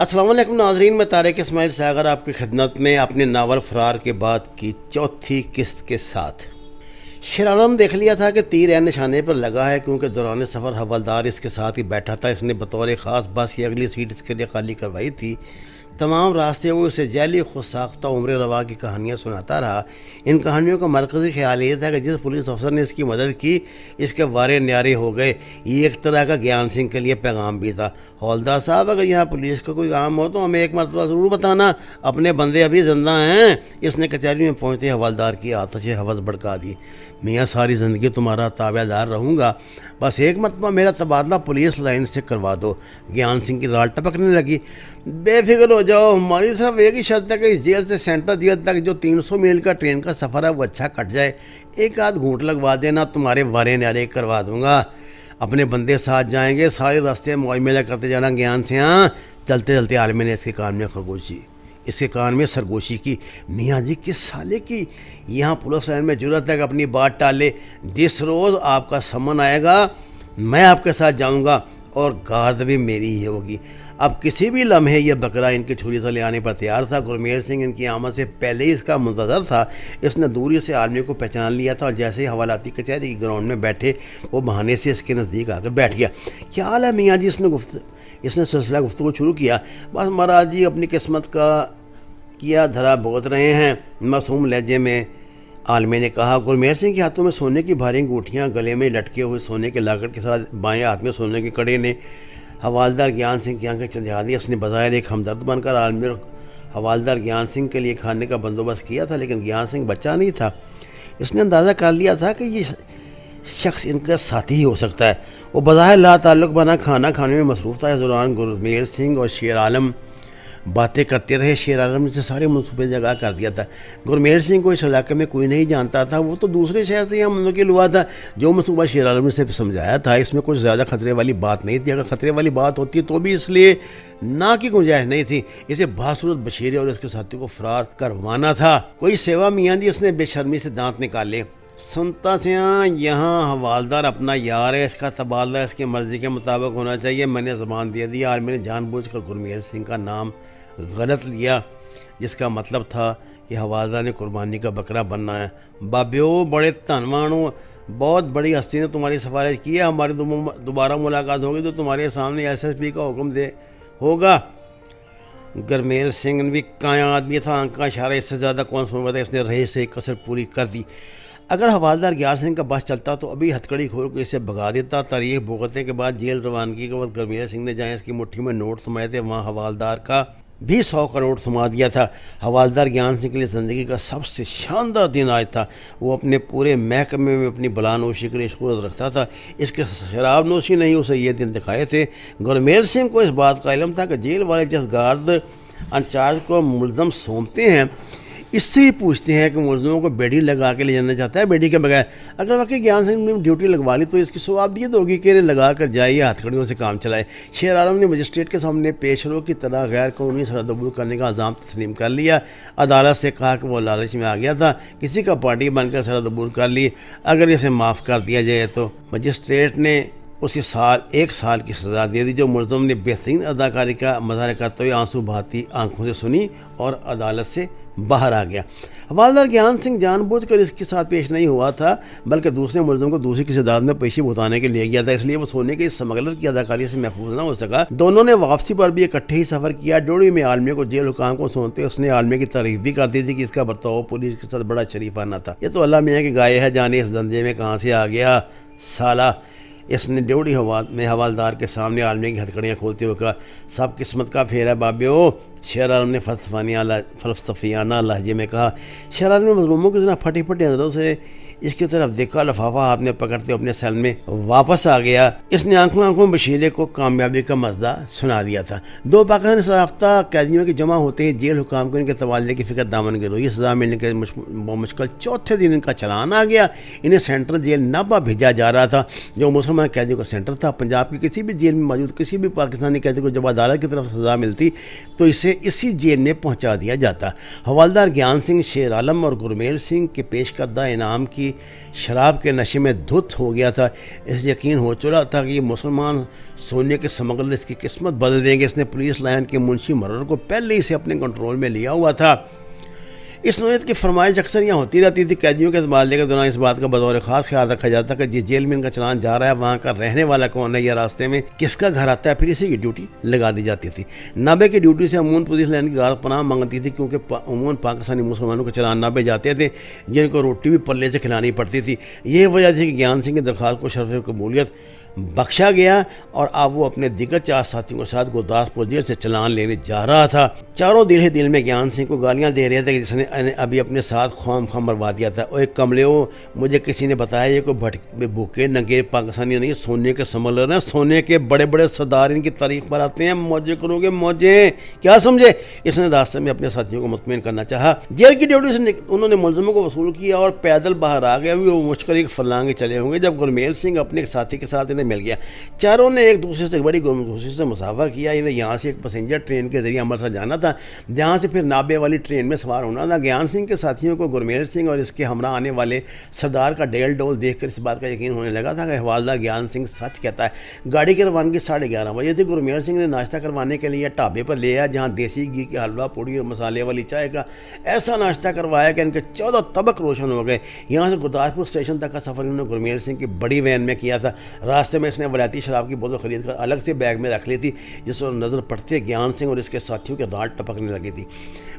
السلام علیکم ناظرین، میں طارق اسماعیل ساغر آپ کی خدمت میں اپنے ناول فرار کے بعد کی چوتھی قسط کے ساتھ۔ شیر عالم دیکھ لیا تھا کہ تیر عین نشانے پر لگا ہے، کیونکہ دوران سفر حوالدار اس کے ساتھ ہی بیٹھا تھا۔ اس نے بطور خاص بس کی اگلی سیٹ اس کے لیے خالی کروائی تھی۔ تمام راستے وہ اسے جعلی خود ساختہ عمر روا کی کہانیاں سناتا رہا۔ ان کہانیوں کا مرکزی خیال یہ تھا کہ جس پولیس افسر نے اس کی مدد کی اس کے وارے نیارے ہو گئے۔ یہ ایک طرح کا گیان سنگھ کے لیے پیغام بھی تھا: حوالدار صاحب، اگر یہاں پولیس کا کوئی کام ہو تو ہمیں ایک مرتبہ ضرور بتانا، اپنے بندے ابھی زندہ ہیں۔ اس نے کچہری میں پہنچتے حوالدار کی آتش حوض بھڑکا دی۔ میاں، ساری زندگی تمہارا تابع دار رہوں گا، بس ایک مرتبہ میرا تبادلہ پولیس لائن سے کروا دو۔ گیان سنگھ کی رال ٹپکنے لگی۔ بے فکر ہو جاؤ، ہماری صرف ایک ہی شرط ہے کہ اس جیل سے سینٹرل جیل تک جو 300 میل کا ٹرین کا سفر ہے وہ اچھا کٹ جائے۔ ایک آدھ گھونٹ لگوا دینا، تمہارے وارے نیارے کروا دوں گا۔ اپنے بندے ساتھ جائیں گے، سارے راستے موج میلہ کرتے جانا گیان سے۔ ہاں، چلتے چلتے عالم نے اس کے کان میں سرگوشی کی۔ میاں جی، کس سالے کی یہاں پولیس لائن میں جرأت ہے کہ اپنی بات ٹالے؟ جس روز آپ کا سمن آئے گا میں آپ کے ساتھ جاؤں گا اور گارد بھی میری ہی ہوگی۔ اب کسی بھی لمحے یہ بکرا ان کی چھری سے لے آنے پر تیار تھا۔ گرمیل سنگھ ان کی آمد سے پہلے ہی اس کا منتظر تھا۔ اس نے دوری سے عالمی کو پہچان لیا تھا اور جیسے ہی حوالاتی کچہری کی گراؤنڈ میں بیٹھے وہ بہانے سے اس کے نزدیک آ کر بیٹھ گیا۔ کیا حال ہے میاں جی؟ اس نے سلسلہ گفتگو شروع کیا۔ بس مہاراج جی اپنی قسمت کا کیا دھرا بھگت رہے ہیں، معصوم لہجے میں عالمی نے کہا۔ گرمیل سنگھ کے ہاتھوں میں سونے کی بھاری انگوٹھیاں، گلے میں لٹکے ہوئے سونے کے لاکٹ کے ساتھ بائیں ہاتھ میں سونے کے کڑے نے حوالدار گیان سنگھ کی آنکھیں چندھا دی۔ اس نے بظاہر ایک ہمدرد بن کر عالمی اور حوالدار گیان سنگھ کے لیے کھانے کا بندوبست کیا تھا، لیکن گیان سنگھ بچہ نہیں تھا۔ اس نے اندازہ کر لیا تھا کہ یہ شخص ان کا ساتھی ہی ہو سکتا ہے۔ وہ بظاہر لا تعلق بنا کھانا کھانے میں مصروف تھا۔ اس دوران گرمیل سنگھ اور شیر عالم باتیں کرتے رہے۔ شیر عالم نے سے سارے منصوبے جگہ کر دیا تھا۔ گرمیل سنگھ کو اس علاقے میں کوئی نہیں جانتا تھا، وہ تو دوسرے شہر سے یہاں منتقل ہوا تھا۔ جو منصوبہ شیر عالم نے سے سمجھایا تھا اس میں کچھ زیادہ خطرے والی بات نہیں تھی۔ اگر خطرے والی بات ہوتی تو بھی اس لیے نہ کی گنجائش نہیں تھی۔ اسے باصورت بشیرے اور اس کے ساتھی کو فرار کروانا تھا۔ کوئی سیوا میاں جی؟ اس نے بے شرمی سے دانت نکالے۔ سنتا سیاں، یہاں حوالدار اپنا یار ہے، اس کا تبادلہ اس کی مرضی کے مطابق ہونا چاہیے۔ میں نے زبان دے دی۔ اور میں نے جان بوجھ کر گرمیل سنگھ کا نام غلط لیا، جس کا مطلب تھا کہ حوالدار نے قربانی کا بکرا بننا ہے۔ بابیو، بڑے تنوانو، بہت بڑی ہستی نے تمہاری سفارش کی ہے۔ ہماری دوبارہ ملاقات ہوگی تو تمہارے سامنے ایس ایس پی کا حکم دے ہوگا۔ گرمیل سنگھ بھی کایا آدمی تھا، آنکھ کا اشارہ اس سے زیادہ کون سن پاتا۔ اس نے رہے سے ایک کسر پوری کر دی۔ اگر حوالدار گیان سنگھ کا بس چلتا تو ابھی ہتھکڑی کھول کے اسے بھگا دیتا۔ تاریخ بھگتنے کے بعد جیل روانگی کے وقت گرمیل سنگھ نے جہاں اس کی مٹھی میں نوٹ سمائے تھے، وہاں حوالدار کا بھی 100 کا نوٹ سما دیا تھا۔ حوالدار گیان سنگھ کے لیے زندگی کا سب سے شاندار دن آج تھا۔ وہ اپنے پورے محکمے میں اپنی بلا نوشی کے لیے شہرت رکھتا تھا۔ اس کے شراب نوشی نہیں اسے یہ دن دکھائے تھے۔ گرمیل سنگھ کو اس بات کا علم تھا کہ جیل والے جس گارڈ انچارج کو ملزم سونپتے ہیں اس سے ہی پوچھتے ہیں کہ ملزموں کو بیڑی لگا کے لے جانا چاہتا ہے بیڑی کے بغیر۔ اگر واقعی گیان سنگھ نے ڈیوٹی لگوا لی تو اس کی ثوابیت ہوگی کہ انہیں لگا کر جائے، ہاتھ کڑیوں سے کام چلائے۔ شیر عالم نے مجسٹریٹ کے سامنے پیش رو کی طرح غیر قانونی سرحد عبور کرنے کا الزام تسلیم کر لیا۔ عدالت سے کہا کہ وہ لالچ میں آ گیا تھا، کسی کا پارٹی بن کر سرحد عبور کر لی، اگر اسے معاف کر دیا جائے تو۔ مجسٹریٹ نے اسے ایک سال کی سزا دے دی، جو ملزم نے بہترین اداکاری کا مظاہرہ کرتے ہوئے آنسو بہاتی آنکھوں سے سنی اور عدالت سے باہر آ گیا۔ حوالدار گیان سنگھ جان بوجھ کر اس کے ساتھ پیش نہیں ہوا تھا، بلکہ دوسرے ملزم کو دوسری کسی عدالت میں پیشی بتانے کے لیے گیا تھا، اس لیے وہ سونے کے اس سمگلر کی اداکاری سے محفوظ نہ ہو سکا۔ دونوں نے واپسی پر بھی اکٹھے ہی سفر کیا۔ ڈوڑی میں عالمی کو جیل حکام کو سونتے اس نے عالمی کی تعریف بھی کر دی تھی کہ اس کا برتاؤ پولیس کے ساتھ بڑا شریفانہ تھا۔ یہ تو اللہ میاں کی گائے ہے، جانے اس دھندے میں کہاں سے آ گیا سالہ۔ اس نے ڈیوڑی میں حوالدار کے سامنے عالمی کی ہتھکڑیاں کھولتے ہوئے کہا، سب قسمت کا پھیر ہے بابیو۔ شیر عالم نے فلسفیانہ لہجے میں کہا۔ شیر عالم نے مظلوموں کی طرح پھٹی پھٹی نظروں سے اس کی طرف دیکھا، لفافہ ہاتھ میں پکڑتے اپنے سیل میں واپس آ گیا۔ اس نے آنکھوں بشیرے کو کامیابی کا مزہ سنا دیا تھا۔ 2 پاکستانی شرافتہ قیدیوں کے جمع ہوتے ہی جیل حکام کو ان کے تبادلے کی فکر دامن گروئی۔ سزا ملنے کے مشکل چوتھے دن ان کا چلان آ گیا۔ انہیں سینٹرل جیل نابا بھیجا جا رہا تھا، جو مسلمان قیدیوں کا سینٹر تھا۔ پنجاب کی کسی بھی جیل میں موجود کسی بھی پاکستانی قیدی کو جب عدالت کی طرف سزا ملتی تو اسے اسی جیل میں پہنچا دیا جاتا۔ حوالدار گیان سنگھ، شیر عالم اور گرمیل سنگھ کے پیش کردہ انعام کی شراب کے نشے میں دھت ہو گیا تھا۔ اس یقین ہو چکا تھا کہ یہ مسلمان سونے کے سمگلر اس کی قسمت بدل دیں گے۔ اس نے پولیس لائن کے منشی مرر کو پہلے ہی سے اپنے کنٹرول میں لیا ہوا تھا۔ اس نوعیت کی فرمائش اکثر یہاں ہوتی رہتی تھی۔ قیدیوں کے تبادلے کے دوران اس بات کا بطور خاص خیال رکھا جاتا کہ جس جیل میں ان کا چلان جا رہا ہے وہاں کا رہنے والا کون ہے یا راستے میں کس کا گھر آتا ہے، پھر اسی کی ڈیوٹی لگا دی جاتی تھی۔ نابے کی ڈیوٹی سے عموماً پولیس لائن کی غار پناہ مانگتی تھی، کیونکہ عموماً پاکستانی مسلمانوں کے چلان نابے جاتے تھے جن کو روٹی بھی پلے سے کھلانی پڑتی تھی۔ یہ وجہ تھی کہ گیان سنگھ کی درخواست کو شرف قبولیت بخشا گیا اور اب وہ اپنے دیگر 4 ساتھیوں کے ساتھ گرداسپور جیل سے چلان لینے جا رہا تھا۔ چاروں دل ہی دل میں گیان سنگھ کو گالیاں دے رہے تھے کہ جس نے ابھی اپنے ساتھ خام مروا دیا تھا۔ اور ایک کملے ہو، مجھے کسی نے بتایا یہ کوئی بھٹکے بھوکے ننگے پاکستانی نہیں، سونے کے سمگلر ہیں، سونے کے بڑے بڑے سردار ان کی تاریخ پر آتے ہیں، موجے کرو گے موجے، کیا سمجھے؟ اس نے راستے میں اپنے ساتھیوں کو مطمئن کرنا چاہا۔ جیل کی ڈیوٹی سے انہوں نے ملزموں کو وصول کیا اور پیدل باہر آ گئے۔ وہ مشکل ایک فلانگے چلے ہوں گے جب گرمیل سنگھ اپنے ایک ساتھی کے ساتھ انہیں مل گیا۔ چاروں نے ایک دوسرے سے بڑی خوشی سے مسافر کیا۔ انہیں یہاں سے ایک پیسنجر ٹرین کے ذریعے امرتسر جانا تھا، جہاں سے پھر نابے والی ٹرین میں سوار ہونا تھا۔ گیان سنگھ کے ساتھیوں کو گرمیل سنگھ اور اس کے ہمراہ آنے والے سردار کا ڈیل ڈول دیکھ کر اس بات کا یقین ہونے لگا تھا کہ حوالدار گیان سنگھ سچ کہتا ہے۔ گاڑی کی روانگی 11:30 بجے تھی۔ گرمیل سنگھ نے ناشتہ کروانے کے لیے ڈھابے پر لے آیا، جہاں دیسی گھی کے حلوہ پوڑی اور مسالے والی چائے کا ایسا ناشتہ کروایا کہ ان کے 14 طبق روشن ہو گئے۔ یہاں سے گرداسپور اسٹیشن تک کا سفر انہوں نے گرمیل سنگھ کی بڑی وین میں کیا تھا۔ راستے میں اس نے ولایتی شراب کی بوتل خرید کر الگ سے بیگ میں رکھ لی تھی، جس پر نظر پڑتے گیان سنگھ اور اس کے ساتھیوں کے دانت ٹپکنے لگی تھی۔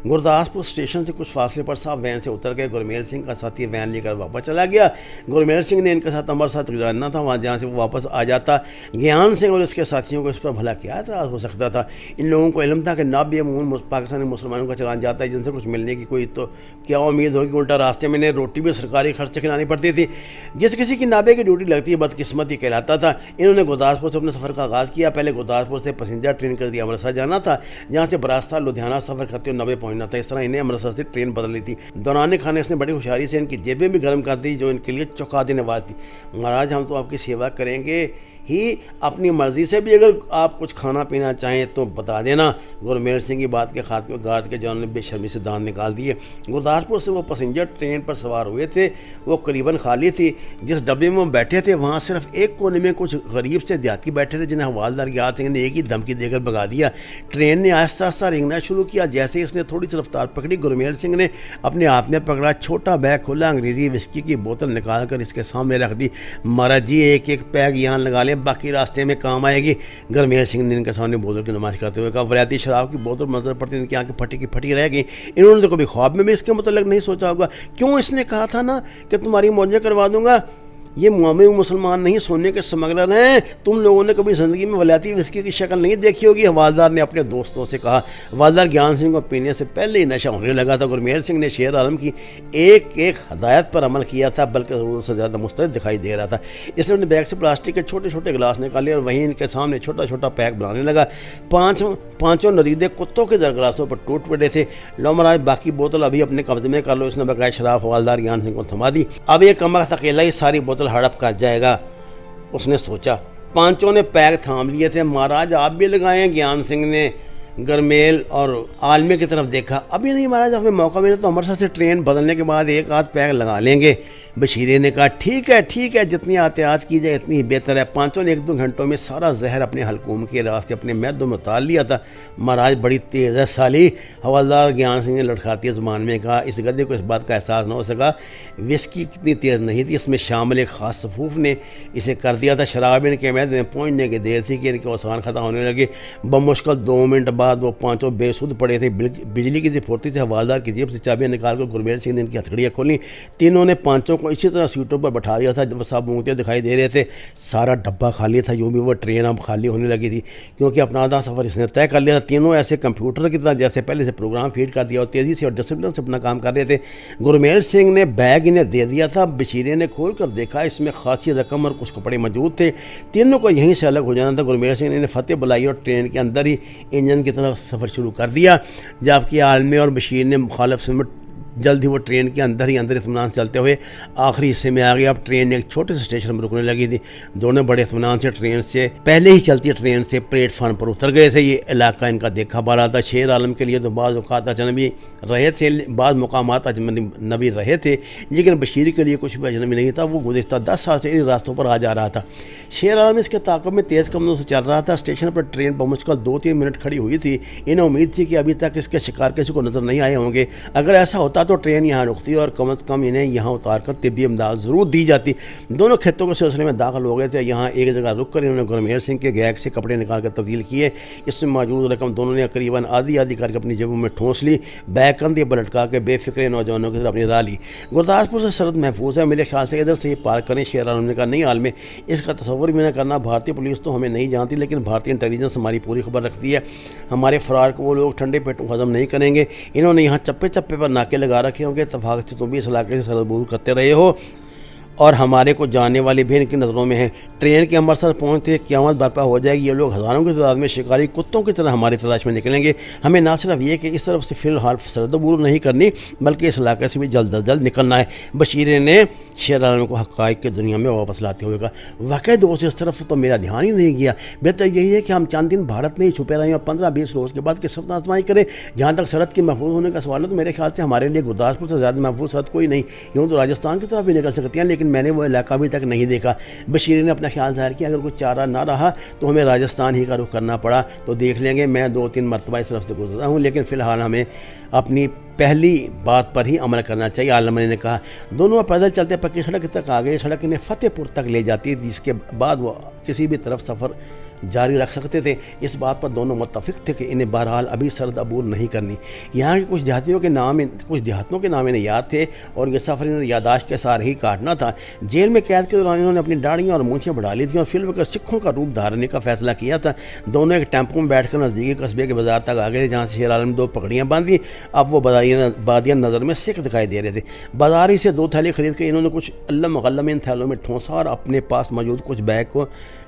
گرداسپور اسٹیشن سے کچھ فاصلے پر صاحب وین سے اتر گئے۔ گرمیل سنگھ کا ساتھی وین لے کر واپس چلا گیا۔ گرمیل سنگھ نے ان کے ساتھ امرتسر گزارنا تھا، وہاں جہاں سے وہ واپس آ جاتا۔ گیان سنگھ اور اس کے ساتھیوں کو اس پر بھلا کیا اعتراض ہو سکتا تھا؟ ان لوگوں کو علم تھا کہ نابے عموماً پاکستانی مسلمانوں کا چلان جاتا ہے، جن سے کچھ ملنے کی کوئی تو کیا امید ہوگی؟ الٹا راستے میں انہیں روٹی بھی سرکاری خرچ سے کھلانی پڑتی تھی۔ جس کسی کی نابے کی ڈیوٹی لگتی ہے بدقسمتی کہلاتا تھا۔ انہوں نے گرداسپور سے اپنے سفر کا آغاز کیا۔ پہلے گرداسپور سے پیسنجر ٹرین کے ذریعے امرتسر جانا تھا، جہاں سے براستہ لدھیانہ سفر کرتے ہوئے نابے پہنچنا تھا۔ اس طرح انہیں امرتسر سے ٹرین بدلنی تھی۔ دوران کھانے اس نے بڑی ہوشیاری سے ان کی جیبیں بھی گرم کر دی، جو ان کے لیے چونکا دینے والی تھی۔ مہاراج ہم تو آپ کی سیوا کریں گے ہی، اپنی مرضی سے بھی اگر آپ کچھ کھانا پینا چاہیں تو بتا دینا۔ گرمیل سنگھ کی بات کے خاتمے گارڈ کے جوان نے بے شرمی سے دانت نکال دیے۔ گرداسپور سے وہ پیسنجر ٹرین پر سوار ہوئے تھے، وہ قریباً خالی تھی۔ جس ڈبے میں وہ بیٹھے تھے وہاں صرف ایک کونے میں کچھ غریب سے دیہاتی بیٹھے تھے، جنہیں حوالدار گیان سنگھ نے ایک ہی دھمکی دے کر بھگا دیا۔ ٹرین نے آہستہ آہستہ رینگنا شروع کیا۔ جیسے ہی اس نے تھوڑی سی رفتار پکڑی، گرمیل سنگھ نے اپنے ہاتھ میں پکڑا چھوٹا بیگ کھلا انگریزی وسکی کی بوتل نکال کر اس کے سامنے رکھ دی۔ مہاراج جی ایک ایک پیگ یہاں لگا لیں، باقی راستے میں کام آئے گی۔ گرمیل سنگھ نے ان کے سامنے بوتل کی نمائش کرتے ہوئے کہا۔ ولایتی شراب کی بوتل نظر پڑتی ان کی آنکھیں پھٹی کی پھٹی رہ گئی۔ انہوں نے تو کبھی خواب میں بھی اس کے متعلق نہیں سوچا ہوگا۔ کیوں اس نے کہا تھا نا کہ تمہاری موجیں کروا دوں گا؟ یہ معاملے مسلمان نہیں، سونے کے سمگلر ہیں۔ تم لوگوں نے کبھی زندگی میں ولایتی وسکی کی شکل نہیں دیکھی ہوگی، حوالدار نے اپنے دوستوں سے کہا۔ حوالدار گیان سنگھ کو پینے سے پہلے ہی نشہ ہونے لگا تھا۔ گرمیل سنگھ نے شیر عالم کی ایک ایک ہدایت پر عمل کیا تھا، بلکہ ضرورت سے زیادہ مستعد دکھائی دے رہا تھا۔ اس نے اپنے بیگ سے پلاسٹک کے چھوٹے چھوٹے گلاس نکالے اور وہیں ان کے سامنے چھوٹا چھوٹا پیک بنانے لگا۔ پانچوں ندیدے کتوں کے در گلاسوں پر ٹوٹ پڑے تھے۔ لو مہاراج باقی بوتل ابھی اپنے قبضے میں کر لو۔ اس نے بقایا شراب حوالدار گیان سنگھ کو تھما دی۔ اب یہ کمبخت اکیلا ہی ساری بوتل ہڑپ کر جائے گا، اس نے سوچا۔ پانچوں نے پیک تھام لیے تھے۔ مہاراج آپ بھی لگائیں؟ گیان سنگھ نے گرمیل اور عالمی کی طرف دیکھا۔ ابھی نہیں مہاراج، ہمیں موقع ملے تو امرتسر سے ٹرین بدلنے کے بعد ایک آدھ پیک لگا لیں گے۔ بشیرے نے کہا ٹھیک ہے، جتنی احتیاط کی جائے اتنی ہی بہتر ہے۔ پانچوں نے 1-2 گھنٹوں میں سارا زہر اپنے حلقوم کے راستے اپنے معدوں میں اتار لیا تھا۔ مہاراج بڑی تیز ہے سالی، حوالدار گیان سنگھ نے لڑکھاتی زبان میں کہا۔ اس گدھے کو اس بات کا احساس نہ ہو سکا وسکی کتنی تیز نہیں تھی، اس میں شامل ایک خاص صفوف نے اسے کر دیا تھا۔ شراب ان کے معدے میں پہنچنے کی دیر تھی کہ ان کے اوسان ختم ہونے لگے۔ بمشکل 2 منٹ بعد وہ پانچوں بے سود پڑے تھے۔ بجلی کی سی پھرتی سے حوالدار کی جیب سے چابیاں نکال کر گرمیل سنگھ نے ان کی ہتھکڑیاں کھولیں۔ تینوں نے پانچوں کو اسی طرح سیٹوں پر بٹھا دیا تھا جب سب اونگتے دکھائی دے رہے تھے۔ سارا ڈبہ خالی تھا، یوں بھی وہ ٹرین اب خالی ہونے لگی تھی، کیونکہ اپنا آدھا سفر اس نے طے کر لیا تھا۔ تینوں ایسے کمپیوٹر کی طرح جیسے پہلے سے پروگرام فیڈ کر دیا اور تیزی سے اور ڈسپلن سے اپنا کام کر رہے تھے۔ گرمیل سنگھ نے بیگ انہیں دے دیا تھا۔ بشیرے نے کھول کر دیکھا، اس میں خاصی رقم اور کچھ کپڑے موجود تھے۔ تینوں کو یہیں سے الگ ہو جانا تھا۔ گرمیل سنگھ نے فتح بلائی اور ٹرین کے اندر ہی انجن کی طرف سفر شروع کر دیا، جبکہ عالمی اور بشیر نے مخالف سمت جلد ہی وہ ٹرین کے اندر ہی اندر اطمینان سے چلتے ہوئے آخری حصے میں آ گیا۔ اب ٹرین ایک چھوٹے سے اسٹیشن پر رکنے لگی تھی۔ دونوں بڑے اطمینان سے ٹرین سے پہلے ہی چلتی ٹرین سے پلیٹ فارم پر اتر گئے تھے۔ یہ علاقہ ان کا دیکھا بالا تھا۔ شیر عالم کے لیے تو بعض اوقات اجنبی رہے تھے، بعض مقامات اجنبی رہے تھے، لیکن بشیر کے لیے کچھ بھی اجنبی نہیں تھا۔ وہ گزشتہ 10 سال سے ان راستوں پر آ جا رہا تھا۔ شیر عالم اس کے تعاقب میں تیز قدموں سے چل رہا تھا۔ اسٹیشن پر ٹرین پہنچ کر 2-3 منٹ کھڑی ہوئی تھی۔ انہیں امید تھی کہ ابھی تک اس کے شکار کسی کو نظر نہیں آئے ہوں گے۔ اگر ایسا ہوتا تو ٹرین یہاں رکتی اور کم از کم انہیں یہاں اتار کر طبی امداد ضرور دی جاتی۔ دونوں کھیتوں کے سلسلے میں داخل ہو گئے تھے۔ یہاں ایک جگہ رک کر انہوں نے گرمیر سنگھ کے گیگ سے کپڑے نکال کر تبدیل کیے۔ اس میں موجود رقم دونوں نے قریباً آدھی کر کے اپنی جیبوں میں ٹھونس لی۔ بیگ کندھے پر لٹکا کے بے فکر نوجوانوں کی طرف اپنی راہ لی۔ گرداسپور سے سرحد محفوظ ہے، میرے خیال سے ادھر سے ہی پار کریں۔ شیر عالم نے کہا نہیں عالم، اس کا تصور بھی نہ کرنا۔ بھارتی پولیس تو ہمیں نہیں جانتی، لیکن بھارتی انٹیلیجنس ہماری پوری خبر رکھتی ہے۔ ہمارے فرار کو وہ لوگ ٹھنڈے پیٹوں ہضم نہیں کریں گے۔ انہوں نے یہاں چپے چپے پر ناکے لگا رکھے ہوں گے۔ اتفاق سے تم بھی اس علاقے سے سرحد عبور کرتے رہے ہو اور ہمارے کو جاننے والی بھی ان کی نظروں میں ہیں۔ ٹرین کے امرتسر پہنچتے قیامت برپا ہو جائے گی۔ یہ لوگ ہزاروں کی تعداد میں شکاری کتوں کی طرح ہماری تلاش میں نکلیں گے۔ ہمیں نہ صرف یہ کہ اس طرف سے فی الحال سرحد عبور نہیں کرنی، بلکہ اس علاقے سے بھی جلد از جلد نکلنا ہے۔ بشیر نے شیر عالم کو حقائق کی دنیا میں واپس لاتے ہوئے کہا واقعی دوست اس طرف تو میرا دھیان ہی نہیں گیا۔ بہتر یہی ہے کہ ہم چند دن بھارت میں ہی چھپے رہیں اور 15-20 روز کے بعد قسمت آزمائی کریں۔ جہاں تک سرحد کی محفوظ ہونے کا سوال ہے تو میرے خیال سے ہمارے لیے گرداسپور سے زیادہ محفوظ سرحد کوئی نہیں۔ یوں تو راجستھان کی طرف بھی نکل سکتی ہیں، لیکن میں نے وہ علاقہ ابھی تک نہیں دیکھا۔ بشیر نے اپنا خیال ظاہر کیا اگر کوئی چارہ نہ رہا تو ہمیں راجستھان ہی کا رخ کرنا پڑا تو دیکھ لیں گے۔ میں 2-3 مرتبہ اس طرف سے گزرا ہوں، لیکن فی الحال ہمیں اپنی پہلی بات پر ہی عمل کرنا چاہیے، عالم نے کہا۔ دونوں پیدل چلتے پکی سڑک تک آ گئے۔ سڑک انہیں فتح پور تک لے جاتی، جس کے بعد وہ کسی بھی طرف سفر جاری رکھ سکتے تھے۔ اس بات پر دونوں متفق تھے کہ انہیں بہرحال ابھی سرحد عبور نہیں کرنی۔ یہاں کے کچھ دیہاتوں کے نام انہیں یاد تھے اور یہ سفر انہیں یاداشت کے ساتھ ہی کاٹنا تھا۔ جیل میں قید کے دوران انہوں نے اپنی داڑھیاں اور مونچھیں بڑھا لی تھیں اور فی الوقت سکھوں کا روپ دھارنے کا فیصلہ کیا تھا۔ دونوں ایک ٹیمپو میں بیٹھ کر نزدیکی قصبے کے بازار تک آ گئے تھے، جہاں سے شیر عالم نے 2 پگڑیاں باندھی۔ اب وہ بادیاں نظر میں سکھ دکھائی دے رہے تھے۔ بازار ہی سے 2 تھیلے خرید کے انہوں نے کچھ علم غلم ان تھیلوں میں ٹھونسا اور اپنے پاس موجود کچھ بیگ کو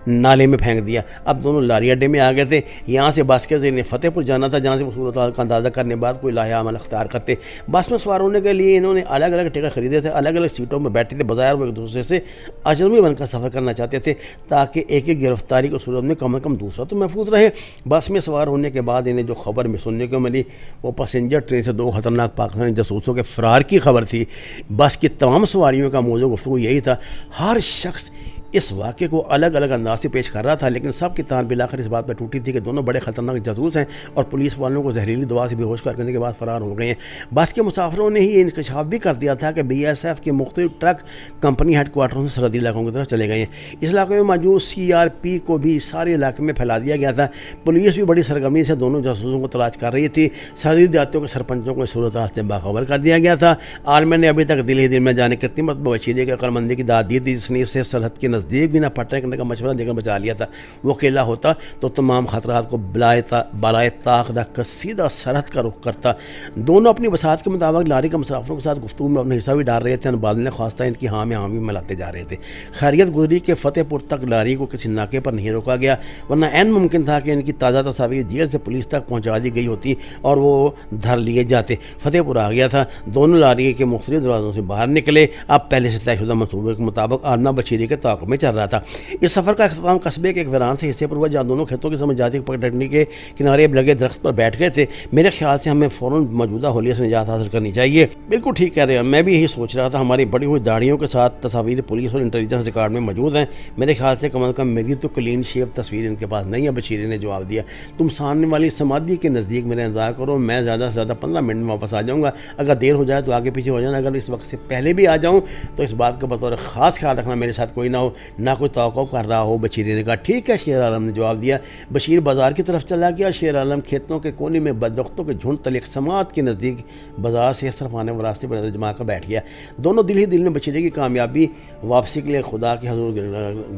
نالے میں پھینک دیا۔ اب دونوں لاری اڈے میں آ گئے تھے۔ یہاں سے بس کے ذریعے فتح پور جانا تھا، جہاں سے صورتحال کا اندازہ کرنے بعد کوئی لاہیا عمل اختیار کرتے۔ بس میں سوار ہونے کے لیے انہوں نے الگ الگ ٹکٹ خریدے تھے، الگ الگ سیٹوں میں بیٹھے تھے۔ بظاہر وہ ایک دوسرے سے اجنبی بن کر سفر کرنا چاہتے تھے تاکہ ایک گرفتاری کی صورت میں کم از کم دوسرا تو محفوظ رہے۔ بس میں سوار ہونے کے بعد انہیں جو خبر میں سننے کو ملی وہ پیسنجر ٹرین سے 2 خطرناک پاکستانی جاسوسوں کے فرار کی خبر تھی۔ بس کی تمام سواریوں کا موضوع گفتگو یہی تھا۔ ہر شخص اس واقعے کو الگ الگ انداز سے پیش کر رہا تھا، لیکن سب کی تان بالآخر اس بات پہ ٹوٹی تھی کہ دونوں بڑے خطرناک جاسوس ہیں اور پولیس والوں کو زہریلی دوا سے بے ہوش کرنے کے بعد فرار ہو گئے ہیں۔ بس کے مسافروں نے ہی انکشاف بھی کر دیا تھا کہ BSF کے مختلف ٹرک کمپنی ہیڈ کوارٹروں سے سرحدی علاقوں کی طرف چلے گئے ہیں۔ اس علاقے میں موجود CRP کو بھی سارے علاقے میں پھیلا دیا گیا تھا۔ پولیس بھی بڑی سرگرمی سے دونوں جاسوسوں کو تلاش کر رہی تھی۔ سرحدی دیہاتوں کے سرپنچوں کو اس صورتحال سے باخبر کر دیا گیا تھا۔ عالم نے ابھی تک دل ہی دل میں جانے کتنی مرتبہ وسیلے کے عقلمندی کی داد دی تھی، جس نے اسے سرحد کے نزدیک بھی نہ پٹنے کا مشورہ دے کر بچا لیا تھا۔ وہ اکیلا ہوتا تو تمام خطرات کو بالائے طاق رکھ کر سیدھا سرحد کا رخ کرتا۔ دونوں اپنی وسعت کے مطابق لاری کے مسافروں کے ساتھ گفتگو میں اپنا حصہ بھی ڈال رہے تھے اور بعد میں خواستہ ان کی ہاں میں ہاں بھی ملاتے جا رہے تھے۔ خیریت گزری کہ فتح پور تک لاری کو کسی ناکے پر نہیں روکا گیا، ورنہ عین ممکن تھا کہ ان کی تازہ تصاویر جیل سے پولیس تک پہنچا دی گئی ہوتی اور وہ دھر لیے جاتے۔ فتح پور آ گیا تھا۔ دونوں لاری کے مختلف دروازوں سے باہر نکلے۔ اب پہلے سے طے شدہ منصوبے کے مطابق عالمہ بشیری کے تعاقب میں چل رہا تھا۔ اس سفر کا اختتام قصبے کے ایک ویران سے حصے پر ہوا، جہاں دونوں کھیتوں کی سمجھ جاتی پگڈنڈی کے کنارے لگے درخت پر بیٹھ گئے تھے۔ میرے خیال سے ہمیں فوراً موجودہ حولیے سے نجات حاصل کرنی چاہیے۔ بالکل ٹھیک کہہ رہے ہیں، میں بھی یہی سوچ رہا تھا۔ ہماری بڑی ہوئی داڑھیوں کے ساتھ تصاویر پولیس اور انٹیلیجنس ریکارڈ میں موجود ہیں۔ میرے خیال سے کم از کم میری تو کلین شیو تصویر ان کے پاس نہیں ہے۔ بشیر نے جواب دیا، تم سامنے والی سمادھی کے نزدیک میرا انتظار کرو، میں زیادہ سے زیادہ 15 منٹ میں واپس آ جاؤں گا۔ اگر دیر ہو جائے تو آگے پیچھے ہو جانا، اگر اس وقت سے پہلے بھی آ جاؤں تو اس بات کا بطور خاص خیال رکھنا میرے ساتھ کوئی نہ ہو، نہ کوئی توقع کر رہا ہو۔ بشیر نے کہا ٹھیک ہے، شیر عالم نے جواب دیا۔ بشیر بازار کی طرف چلا گیا۔ شیر عالم کھیتوں کے کونے میں درختوں کے جھنڈ تلے ایک سماعت کے نزدیک بازار سے اس طرف آنے والے راستے پر نظر جما کر بیٹھ گیا۔ دونوں دل ہی دل میں بشیر کی کامیابی واپسی کے لیے خدا کے حضور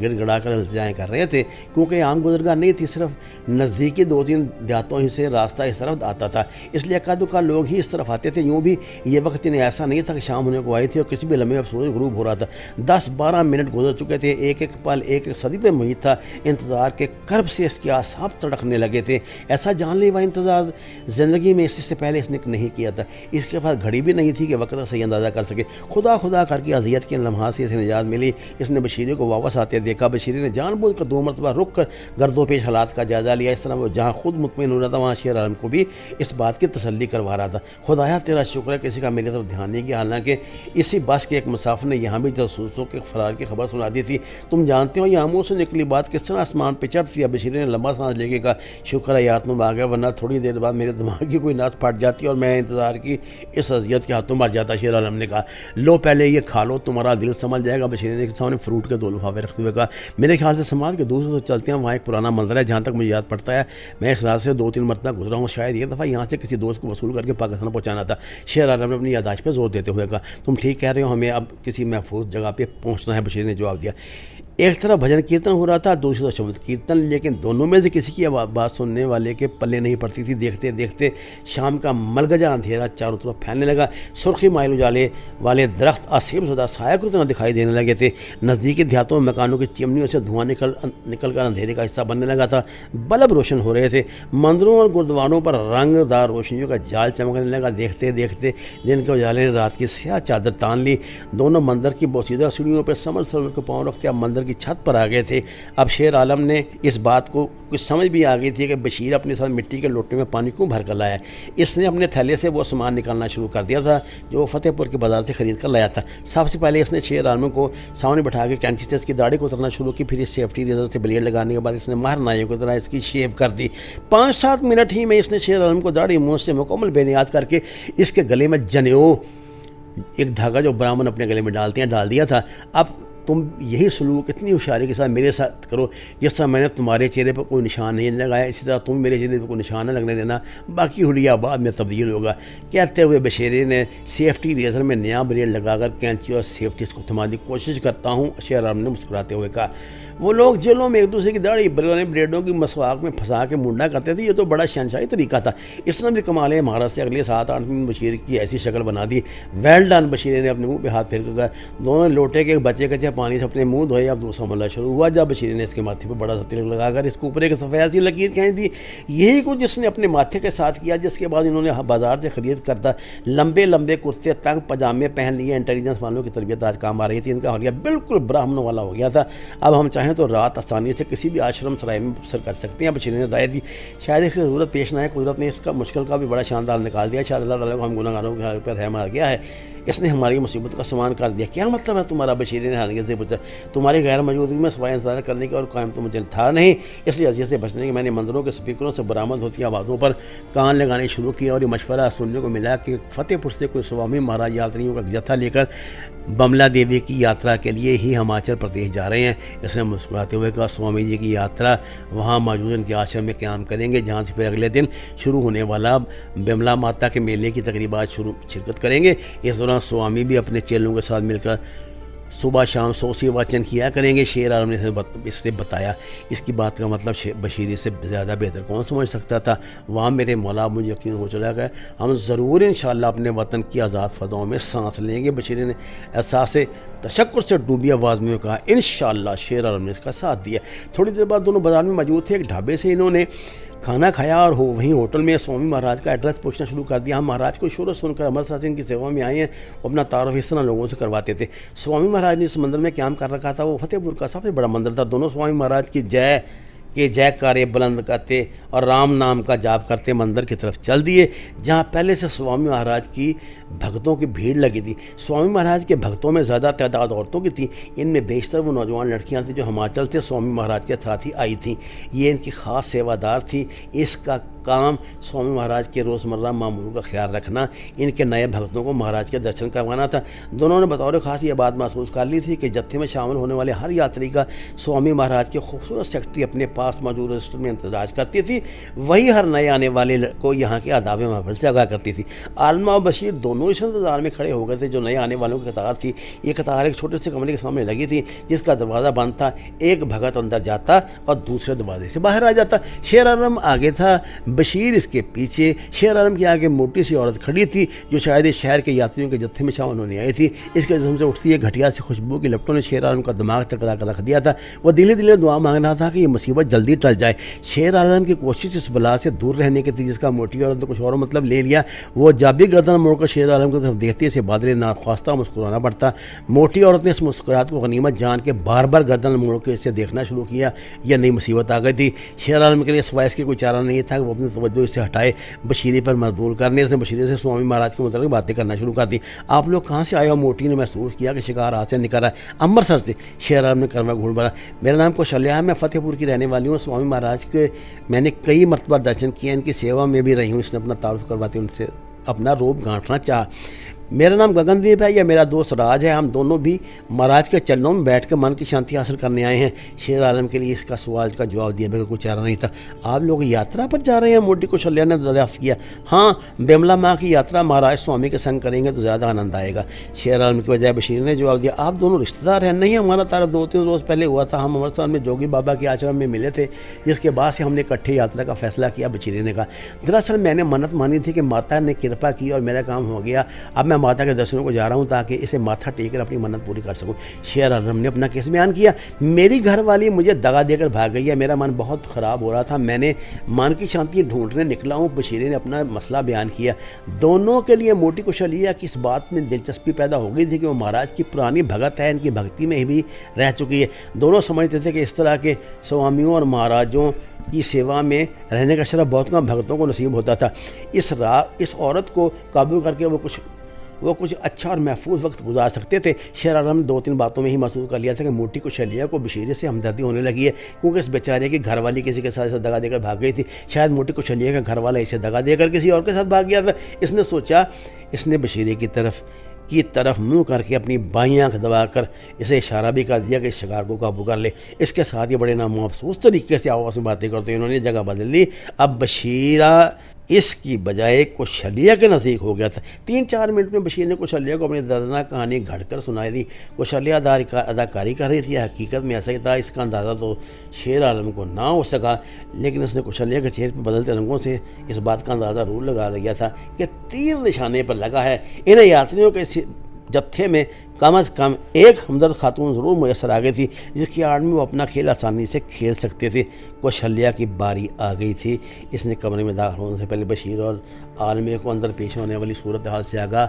گر گڑا کر التجائیں کر رہے تھے، کیونکہ عام گزرگاہ نہیں تھی، صرف نزدیکی 2-3 دیہاتوں ہی سے راستہ اس طرف آتا تھا، اس لیے اکا دکا لوگ ہی اس طرف آتے تھے۔ یوں بھی یہ وقت انہیں ایسا نہیں تھا کہ شام ہونے کو آئی تھی اور کسی بھی لمحے اب سورج غروب ہو رہا تھا۔ 10-12 منٹ گزر چکے تھے۔ تھے, ایک ایک پل ایک ایک صدی پہ محیط تھا. انتظار کے کرب سے اس کے اعصاب تڑکنے لگے تھے. ایسا جان لیوا انتظار زندگی میں اس سے پہلے اس نے نہیں کیا تھا. اس کے پاس گھڑی بھی نہیں تھی کہ وقت کا صحیح اندازہ کر سکے. خدا خدا کر کے اذیت کے لمحات سے اسے نجات ملی. اس نے بشیرے کو واپس آتے دیکھا. بشیرے نے جان بوجھ کر 2 مرتبہ رک کر گرد و پیش حالات کا جائزہ لیا. اس طرح وہ جہاں خود مطمئن ہو رہا تھا وہاں شیر عالم کو بھی اس بات کی تسلی کروا رہا تھا. خدایا تیرا شکر ہے کسی کا میری طرف دھیان نہیں کیا. حالانکہ اسی بس کے ایک مسافر نے یہاں بھی جاسوسوں کے فرار کی خبر سنا دی تھی. تم جانتے ہو یہ منہ سے نکلی بات کس طرح آسمان پہ چڑھتی ہے. بشیرے نے لمبا سانس لے کے کہا شکر ہے یار تم آ گیا, ورنہ تھوڑی دیر بعد میرے دماغ کی کوئی نس پھٹ جاتی اور میں انتظار کی اس اذیت کے ہاتھوں مر جاتا. شیر عالم نے کہا لو پہلے یہ کھا لو, تمہارا دل سنبھل جائے گا. بشیرے نے سامنے فروٹ کے 2 لفافے رکھتے ہوئے کہا میرے خیال سے سماج کے دوسروں سے چلتے ہیں, وہاں ایک پرانا منظر ہے. جہاں تک مجھے یاد پڑتا ہے میں اس راستے سے 2-3 مرتبہ گزرا ہوں. شاید یہ دفعہ یہاں سے کسی دوست کو وصول کر کے پاکستان پہنچانا تھا. شیر عالم نے اپنی یادداشت پہ زور دیتے ہوئے کہا تم ٹھیک کہہ رہے ہو, ہمیں اب کسی محفوظ جگہ پہ پہنچنا ہے. بشیر نے جواب دیا. ایک طرف بھجن کیرتن ہو رہا تھا, دوسری طرف شبد کیرتن, لیکن دونوں میں سے کسی کی بات سننے والے کے پلے نہیں پڑتی تھی. دیکھتے دیکھتے شام کا ملگجا اندھیرا چاروں طرف پھیلنے لگا. سرخی مائل اجالے والے درخت آسیب زدہ سایہ کو اتنا دکھائی دینے لگے تھے. نزدیکی دیہاتوں میں مکانوں کی چمنیوں سے دھواں نکل کر اندھیرے کا حصہ بننے لگا تھا. بلب روشن ہو رہے تھے. مندروں اور گردواروں پر رنگ دار روشنیوں کا جال چمکنے لگا. دیکھتے دیکھتے دن کے اجالے نے رات کی سیاہ چادر تان لی. دونوں مندر کی بوسیدہ سیڑھیوں پر سمل کے پاؤں رکھتے اب مندر کی چھت پر آ گئے تھے. اب شیر عالم نے اس بات کو کچھ سمجھ بھی آ گئی تھی کہ بشیر اپنے ساتھ مٹی کے لوٹے میں پانی کیوں بھر کر لایا ہے. اس نے اپنے تھیلے سے وہ سامان نکالنا شروع کر دیا تھا جو فتح پور کے بازار سے خرید کر لایا تھا. سب سے پہلے اس نے شیر عالم کو سامنے بٹھا کے کینچی سے اس کی داڑھی کو اترنا شروع کی. پھر اس سیفٹی ریزر سے بلیڈ لگانے کے بعد اس نے ماہر نائیوں کی طرح اس کی شیو کر دی. 5-7 منٹ ہی میں اس نے شیر عالم کو داڑھی منہ سے مکمل بے نیاز کر کے اس کے گلے میں جنیو, ایک دھاگا جو برہمن اپنے گلے میں ڈالتے ہیں, ڈال دیا تھا. اب تم یہی سلوک اتنی ہوشیاری کے ساتھ میرے ساتھ کرو جس طرح میں نے تمہارے چہرے پر کوئی نشان نہیں لگایا, اسی طرح تم میرے چہرے پر کوئی نشان نہ لگنے دینا, باقی حلیہ بعد میں تبدیل ہوگا. کہتے ہوئے بشیرے نے سیفٹی ریزر میں نیا بلیڈ لگا کر کینچی اور سیفٹی کو تھمانے کی کوشش کرتا ہوں. شیر عالم نے مسکراتے ہوئے کہا وہ لوگ جیلوں میں ایک دوسرے کی داڑھی بلیڈوں کی مسواک میں پھنسا کے منڈا کرتے تھے. یہ تو بڑا شہنشاہی طریقہ تھا. اس نے بھی کمال مہارت سے اگلے 7-8 دن بشیر کی ایسی شکل بنا دی. Well done. بشیر نے اپنے منہ پہ ہاتھ پھیر کر کہا دونوں لوٹے کے بچے کچے پانی سے اپنے منہ دھوئے. اب دوسرا معاملہ شروع ہوا جب بشیر نے اس کے ماتھے پہ بڑا سا تلک لگا کر اس کو اوپر ایک سفید سی لکیر کھینچ دی. یہی کچھ جس نے اپنے ماتھے کے ساتھ کیا, جس کے بعد انہوں نے بازار سے خرید کرتا لمبے لمبے کرتے تنگ پجامے پہن لیے. انٹیلیجنس والوں کی تربیت آج کام آ رہی تھی. ان کا حلیہ بالکل براہمنوں والا ہو گیا تھا. اب ہم چاہیں تو رات آسانی سے کسی بھی آشرم سرائے میں بسر کر سکتے ہیں. بشیر نے رائے دی شاید اس کی ضرورت پیش نہ ہے. قدرت نے اس کا مشکل کا بھی بڑا شاندار نکال دیا. شاید اللہ تعالیٰ کو ہم گناہگاروں کے حال پر رحم آ گیا ہے, اس نے ہماری مصیبت کا سامان کر دیا. کیا مطلب ہے تمہارا؟ بشیر نے حیرانی سے پوچھا. تمہاری غیر موجودگی میں سوائے انتظار کرنے کا اور قائم تو مجھے تھا نہیں, اس لیے اذیت سے بچنے کے میں نے مندروں کے سپیکروں سے برآمد ہوتی آوازوں پر کان لگانے شروع کیا اور یہ مشورہ سننے کو ملا کہ فتح پور سے کوئی سوامی مہاراج یاتریوں کا جتھا لے کر بملا دیوی کی یاترا کے لیے ہی ہماچل پردیش جا رہے ہیں. اس نے مسکراتے ہوئے کہا سوامی جی کی یاترا وہاں موجود ان کے آشرم میں قیام کریں گے, جہاں سے پھر اگلے دن شروع ہونے والا بملا ماتا کے میلے کی تقریبات شرکت کریں گے. اس دوران سوامی بھی اپنے چیلوں کے ساتھ مل کر صبح شام 100 سی واچن کیا کریں گے. شیر عالم نے اس نے بتایا. اس کی بات کا مطلب بشیر سے زیادہ بہتر کون سمجھ سکتا تھا. وہاں میرے مولا مجھے یقین ہو چلا کہ ہم ضرور انشاءاللہ اپنے وطن کی آزاد فضاؤں میں سانس لیں گے. بشیر نے احساس تشکر سے ڈوبی آواز میں کہا انشاءاللہ. شیر عالم نے اس کا ساتھ دیا. تھوڑی دیر بعد دونوں بازار میں موجود تھے. ایک ڈھابے سے انہوں نے کھانا کھایا اور وہیں ہوٹل میں سوامی مہاراج کا ایڈریس پوچھنا شروع کر دیا. ہم مہاراج کو شور سن کر امرتسر سنگھ کی سیوا میں آئے ہیں. وہ اپنا تعارف اس طرح لوگوں سے کرواتے تھے. سوامی مہاراج نے اس مندر میں قیام کر رکھا تھا. وہ فتح پور کا سب سے بڑا مندر تھا. دونوں سوامی مہاراج کی جے کارے بلند کرتے اور رام نام کا جاپ کرتے مندر کی طرف چل دیے, جہاں پہلے سے سوامی مہاراج کی بھگتوں کی بھیڑ لگی تھی. سوامی مہاراج کے بھگتوں میں زیادہ تعداد عورتوں کی تھی. ان میں بیشتر وہ نوجوان لڑکیاں تھیں جو ہماچل سے سوامی مہاراج کے ساتھ ہی آئی تھیں. یہ ان کی خاص سیوادار تھی. اس کا کام سوامی مہاراج کے روزمرہ معمول کا خیال رکھنا, ان کے نئے بھگتوں کو مہاراج کے درشن کروانا تھا. دونوں نے بطور خاص یہ بات محسوس کر لی تھی کہ جتھے میں شامل ہونے والے ہر یاتری کا سوامی مہاراج کی خوبصورت سیکرٹری اپنے پاس موجود رجسٹر میں اندراج کرتی تھی. وہی ہر نئے آنے والے کو یہاں کے آداب محفل سے آگاہ کرتی تھی. عالمہ اور بشیر دونوں اس انتظار میں کھڑے ہو گئے تھے جو نئے آنے والوں کی قطار تھی. یہ قطار ایک چھوٹے سے کمرے کے سامنے لگی تھی جس کا دروازہ بند تھا. ایک بھگت اندر جاتا اور دوسرے دروازے سے باہر آ جاتا. شیر عالم آگے تھا. بشیر اس کے پیچھے، شیر عالم کے آگے موٹی سی عورت کھڑی تھی جو شاید اس شہر کے یاتریوں کے جتھے میں شامل ہونے آئی تھی۔ اس کے جسم سے اٹھتی ہے گھٹیا سی خوشبو کی لپٹوں نے شیر عالم کا دماغ چکرا کر رکھ دیا تھا۔ وہ دلی دلی دعا مانگ رہا تھا کہ یہ مصیبت جلدی ٹل جائے۔ شیر عالم کی کوشش اس بلا سے دور رہنے کی تھی جس کا موٹی عورت نے کچھ اور مطلب لے لیا۔ وہ جب بھی گردن موڑ کر شیر عالم کی طرف دیکھتی اسے بادل ناخواستہ مسکرانا پڑتا۔ موٹی عورت نے اس مسکراہٹ کو غنیمت جان کے بار بار گردن موڑ کے اسے دیکھنا شروع کیا۔ یہ نئی مصیبت آ گئی تھی۔ شیر عالم کے لیے سوائے اس کی کوئی چارہ نہیں تھا کہ وہ اپنی توجہ اس سے ہٹائے، بشیری پر مجبور کرنے۔ اس نے بشیری سے سوامی مہاراج کے متعلق باتیں کرنا شروع کر دی۔ آپ لوگ کہاں سے آئے ہو؟ موٹی نے محسوس کیا کہ شکار ہاتھ سے نکل رہا ہے۔ امرتسر سے، شیر عالم نے کروا گھونٹ بھرا۔ میرا نام کوشلیہ ہے، میں فتح پور کی رہنے والی ہوں۔ سوامی مہاراج کے میں نے کئی مرتبہ درشن کیے، ان کی سیوا میں بھی رہی ہوں۔ اس نے اپنا تعارف کرواتے ان سے اپنا روپ گانٹنا چاہا۔ میرا نام گگن دیپ ہے، یہ میرا دوست راج ہے، ہم دونوں بھی مہاراج کے چرنوں میں بیٹھ کے من کی شانتی حاصل کرنے آئے ہیں۔ شیر عالم کے لیے اس کا سوال کا جواب دینے کا کوئی چارہ نہیں تھا۔ آپ لوگ یاترا پر جا رہے ہیں؟ موٹی کوشلیہ نے دریافت کیا۔ ہاں، بیملا ماں کی یاترا مہاراج سوامی کے سنگ کریں گے تو زیادہ آنند آئے گا، شیر عالم کی بجائے بشیر نے جواب دیا۔ آپ دونوں رشتہ دار ہیں؟ نہیں، ہمارا تعارف 2-3 روز پہلے ہوا تھا، ہم امرتسر میں جوگی بابا کے آشرم میں ملے تھے، جس کے بعد سے ہم نے اکٹھے یاترا کا فیصلہ کیا، بشیر نے کہا۔ دراصل میں نے منت مانی تھی کہ ماتا نے کرپا کی اور میرا کام ہو گیا، اب میں ماتا کے درشنوں کو جا رہا ہوں تاکہ اسے ماتھا ٹیک کر اپنی منت پوری کر سکوں۔ شیر عالم نے اپنا کیس بیان کیا۔ میری گھر والی مجھے دگا دے کر بھاگ گئی ہے، میرا من بہت خراب ہو رہا تھا، میں نے من کی شانتی ڈھونڈنے نکلا ہوں، بشیر نے اپنا مسئلہ بیان کیا۔ دونوں کے لیے موٹی کوشلیہ کی اس بات میں دلچسپی پیدا ہو گئی تھی کہ وہ مہاراج کی پرانی بھگت ہے، ان کی بھکتی میں بھی رہ چکی ہے۔ دونوں سمجھتے تھے کہ اس طرح کے سوامیوں اور مہاراجوں کی سیوا میں رہنے کا شرف بہت کم بھگتوں کو نصیب ہوتا تھا۔ اس عورت کو قابو کر کے وہ کچھ اچھا اور محفوظ وقت گزار سکتے تھے۔ شیر عالم نے 2-3 باتوں میں ہی محسوس کر لیا تھا کہ موٹی کوشلیہ کو بشیر سے ہمدردی ہونے لگی ہے، کیونکہ اس بیچارے کی گھر والی کسی کے ساتھ اسے دگا دے کر بھاگ گئی تھی۔ شاید موٹی کوشلیہ کا گھر والا اسے دگا دے کر کسی اور کے ساتھ بھاگ گیا تھا۔ اس نے سوچا، اس نے بشیر کی طرف منہ کر کے اپنی بائیں آنکھ دبا کر اسے اشارہ بھی کر دیا کہ اس شکار کو قابو کر لے۔ اس کے ساتھ یہ بڑے نامحسوس طریقے سے آپس میں باتیں کرتے انہوں نے جگہ بدل لی۔ اب بشیرہ اس کی بجائے کوشلیہ کے نزدیک ہو گیا تھا۔ 3-4 منٹ میں بشیر نے کوشلیہ کو اپنی دردناک کہانی گھڑ کر سنائی دی۔ کوشلیہ اداکاری کر رہی تھی، حقیقت میں ایسا ہی تھا۔ اس کا اندازہ تو شیر عالم کو نہ ہو سکا، لیکن اس نے کوشلیہ کے چہرے پر بدلتے رنگوں سے اس بات کا اندازہ ضرور لگا لیا تھا کہ تیر نشانے پر لگا ہے۔ انہیں یاتریوں کے جتھے میں کم از کم ایک ہمدرد خاتون ضرور میسر آ گئی تھی جس کی آڑ میں وہ اپنا کھیل آسانی سے کھیل سکتے تھے۔ کوشلیہ کی باری آ گئی تھی۔ اس نے کمرے میں داخل ہونے سے پہلے بشیر اور عالم کو اندر پیش ہونے والی صورتحال سے آگاہ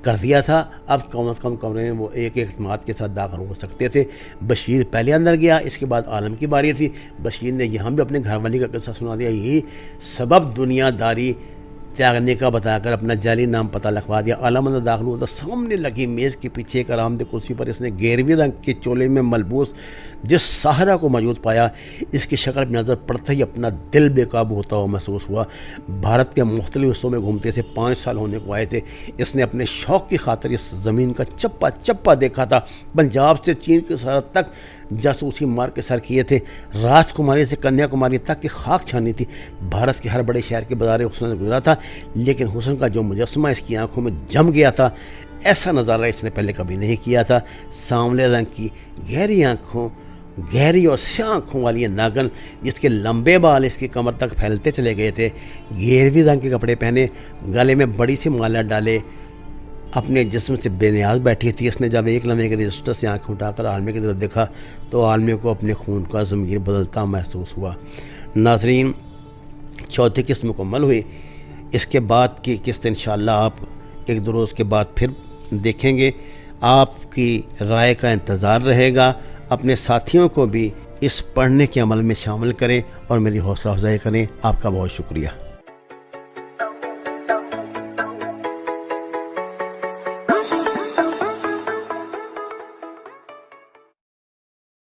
کر دیا تھا۔ اب کم از کم کمرے میں وہ ایک اعتماد کے ساتھ داخل ہو سکتے تھے۔ بشیر پہلے اندر گیا، اس کے بعد عالم کی باری تھی۔ بشیر نے یہاں بھی اپنے گھر والی کا قصہ سنا دیا، یہی سبب دنیا داری تیاگنے کا بتا کر اپنا جعلی نام پتہ لکھوا دیا۔ عالم اندر داخل ہوا تو سامنے لگی میز کے پیچھے ایک آرامدہ کرسی پر اس نے گیروی رنگ کے چولے میں ملبوس جس ساحرہ کو موجود پایا، اس کی شکل پہ نظر پڑتے ہی اپنا دل بے قابو ہوتا ہوا محسوس ہوا۔ بھارت کے مختلف حصوں میں گھومتے تھے، 5 سال ہونے کو آئے تھے۔ اس نے اپنے شوق کی خاطر اس زمین کا چپا چپا دیکھا تھا۔ پنجاب سے چین کی سرحد تک جاسوسی مار کے سر کیے تھے، راج کماری سے کنیا کماری تک کی خاک چھانی تھی۔ بھارت کے ہر بڑے شہر کے بازار حسن سے گزرا تھا، لیکن حسن کا جو مجسمہ اس کی آنکھوں میں جم گیا تھا، ایسا نظارہ اس نے پہلے کبھی نہیں کیا تھا۔ سانولے رنگ کی گہری اور سیاہ آنکھوں والی یہ ناگن جس کے لمبے بال اس کی کمر تک پھیلتے چلے گئے تھے، گیروی رنگ کے کپڑے پہنے، گلے میں بڑی سی مالا ڈالے، اپنے جسم سے بے نیاز بیٹھی تھی۔ اس نے جب ایک لمحے کے رجسٹر سے آنکھ اٹھا کر عالمی کی طرف دیکھا تو عالمی کو اپنے خون کا ضمیر بدلتا محسوس ہوا۔ ناظرین، 4تھی قسط مکمل ہوئی۔ اس کے بعد کی قسط انشاءاللہ آپ 1-2 روز کے بعد پھر دیکھیں گے۔ آپ کی رائے کا انتظار رہے گا۔ اپنے ساتھیوں کو بھی اس پڑھنے کے عمل میں شامل کریں اور میری حوصلہ افزائی کریں۔ آپ کا بہت شکریہ۔